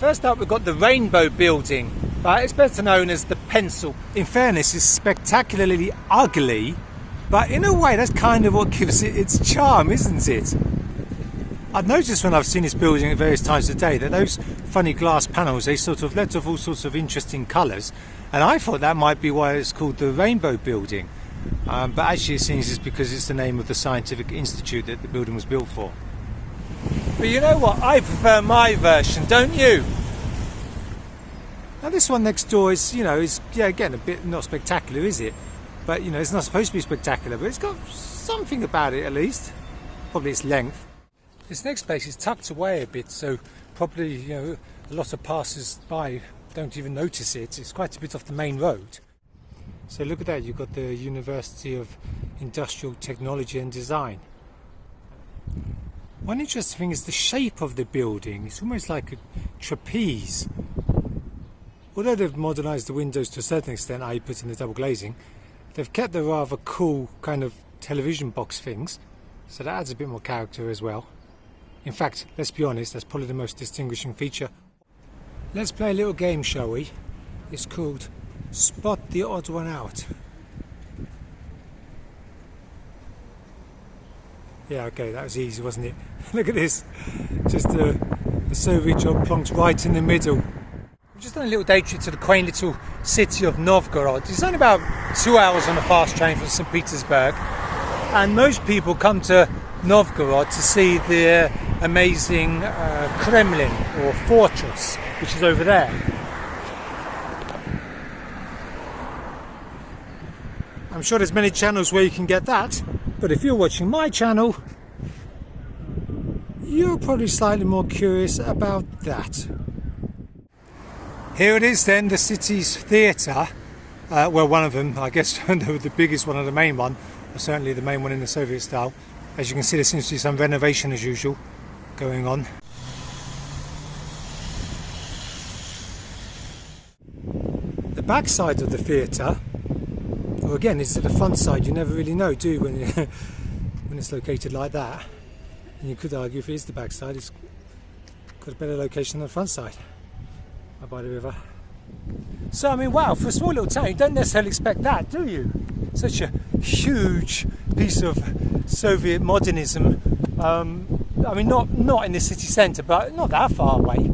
First up, we've got the Rainbow Building, but it's better known as the Pencil. In fairness, it's spectacularly ugly, but in a way that's kind of what gives it its charm, isn't it? I've noticed when I've seen this building at various times of the day that those funny glass panels, they sort of let off all sorts of interesting colours, and I thought that might be why it's called the Rainbow Building, but actually it seems it's because it's the name of the scientific institute that the building was built for. But you know what, I prefer my version, don't you? Now this one next door is, you know, is again a bit not spectacular, is it? But you know, it's not supposed to be spectacular, but it's got something about it at least. Probably its length. This next place is tucked away a bit, so probably, you know, a lot of passers-by don't even notice it. It's quite a bit off the main road. So look at that, you've got the University of Industrial Technology and Design. One interesting thing is the shape of the building. It's almost like a trapeze. Although they've modernised the windows to a certain extent, i.e. put in the double glazing, they've kept the rather cool kind of television box things, so that adds a bit more character as well. In fact, let's be honest, that's probably the most distinguishing feature. Let's play a little game, shall we? It's called Spot the Odd One Out. Yeah, okay, that was easy, wasn't it? Look at this, just the Soviet job plonked right in the middle. We've just done a little day trip to the quaint little city of Novgorod. It's only about 2 hours on a fast train from St. Petersburg, and most people come to Novgorod to see the amazing Kremlin or fortress, which is over there. I'm sure there's many channels where you can get that, but if you're watching my channel, you're probably slightly more curious about that. Here it is then, the city's theatre. Well, one of them, I guess the biggest one or the main one, or certainly the main one in the Soviet style. As you can see, there seems to be some renovation as usual going on. The back side of the theatre, or again, it's at the front side. You never really know, do you, when it's located like that. And you could argue if it is the back side, it's got a better location than the front side, by the river. So I mean, wow, for a small little town, you don't necessarily expect that, do you? Such a huge piece of Soviet modernism. I mean, not in the city centre, but not that far away.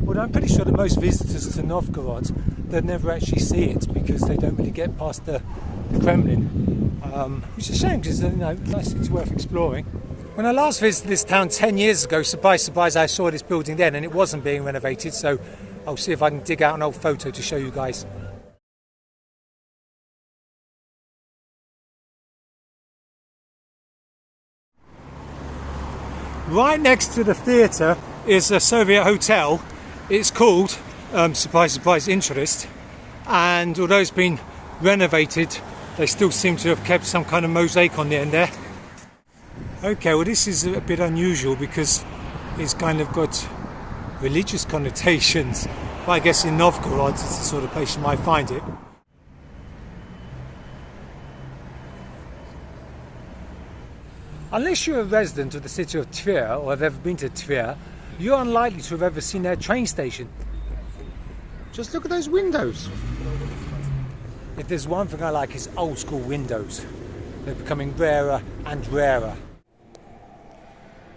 Although I'm pretty sure that most visitors to Novgorod, they'll never actually see it because they don't really get past the Kremlin, which is a shame because it's a nice city worth exploring. When I last visited this town 10 years ago, surprise, surprise, I saw this building then and it wasn't being renovated, so I'll see if I can dig out an old photo to show you guys. Right next to the theatre is a Soviet hotel. It's called, surprise, surprise, Intourist, and although it's been renovated, they still seem to have kept some kind of mosaic on the end there. Okay, well this is a bit unusual because it's kind of got religious connotations, but I guess in Novgorod it's the sort of place you might find it. Unless you're a resident of the city of Tver or have ever been to Tver, you're unlikely to have ever seen their train station. Just look at those windows. If there's one thing I like, it's old school windows. They're becoming rarer and rarer.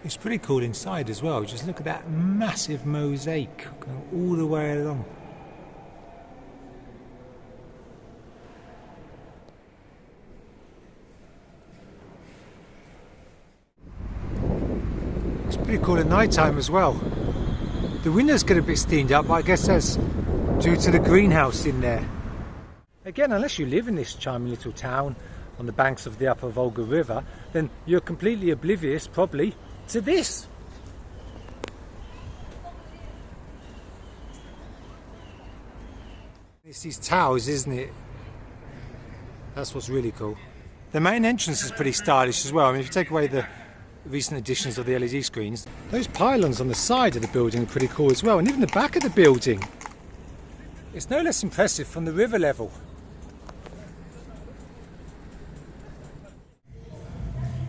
It's pretty cool inside as well. Just look at that massive mosaic going all the way along. It's pretty cool at night time as well. The windows get a bit steamed up, but I guess that's due to the greenhouse in there. Again, unless you live in this charming little town on the banks of the upper Volga River, then you're completely oblivious, probably, to this. It's these towers, isn't it? That's what's really cool. The main entrance is pretty stylish as well. I mean, if you take away the recent additions of the LED screens, those pylons on the side of the building are pretty cool as well, and even the back of the building. It's no less impressive from the river level.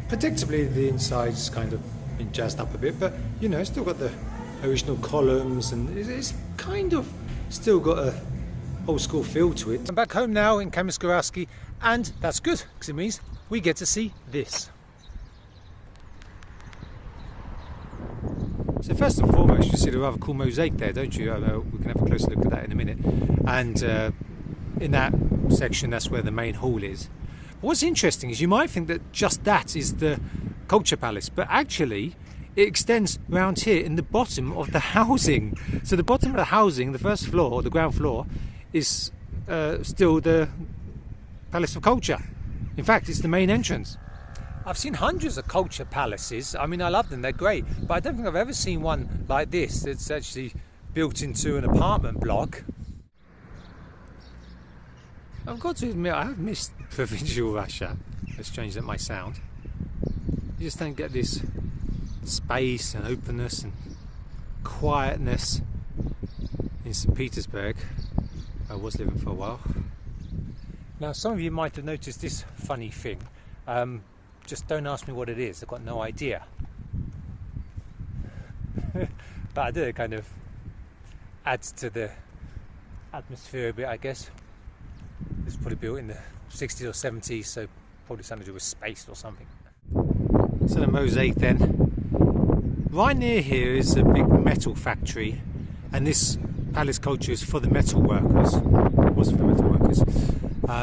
Predictably, the inside's kind of been jazzed up a bit, but you know, it's still got the original columns, and it's kind of still got a old school feel to it. I'm back home now in Kamensk-Uralskiy, and that's good because it means we get to see this. So first and foremost, you see the rather cool mosaic there, don't you? I know we can have a closer look at that in a minute. And in that section, that's where the main hall is. But what's interesting is you might think that just that is the culture palace, but actually it extends around here in the bottom of the housing. So the bottom of the housing, the first floor, or the ground floor, is still the Palace of Culture. In fact, it's the main entrance. I've seen hundreds of culture palaces. I mean, I love them, they're great, but I don't think I've ever seen one like this that's actually built into an apartment block. I've got to admit, I have missed provincial Russia, as strange as that might sound. You just don't get this space and openness and quietness in St. Petersburg. I was living for a while. Now, some of you might have noticed this funny thing. Just don't ask me what it is, I've got no idea. But I do, it kind of adds to the atmosphere a bit, I guess. It's probably built in the 60s or 70s, so probably something to do with space or something. So the mosaic then. Right near here is a big metal factory, and this palace culture is for the metal workers. It was for the metal workers.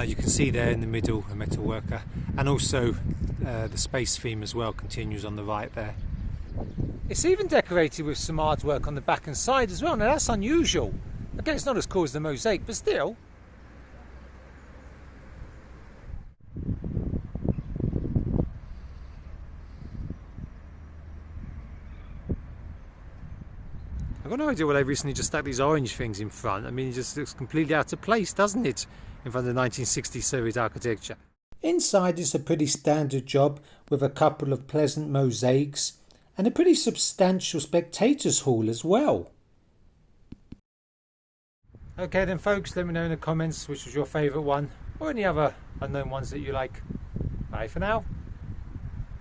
You can see there in the middle a metal worker, and also the space theme as well continues on the right there. It's even decorated with some artwork on the back and side as well. Now that's unusual. Again, it's not as cool as the mosaic, but still. I've got no idea why they recently just stuck these orange things in front. I mean, it just looks completely out of place, doesn't it, in front of the 1960s Soviet architecture. Inside is a pretty standard job with a couple of pleasant mosaics and a pretty substantial spectators hall as well. Okay then folks, let me know in the comments which was your favourite one or any other unknown ones that you like. Bye for now.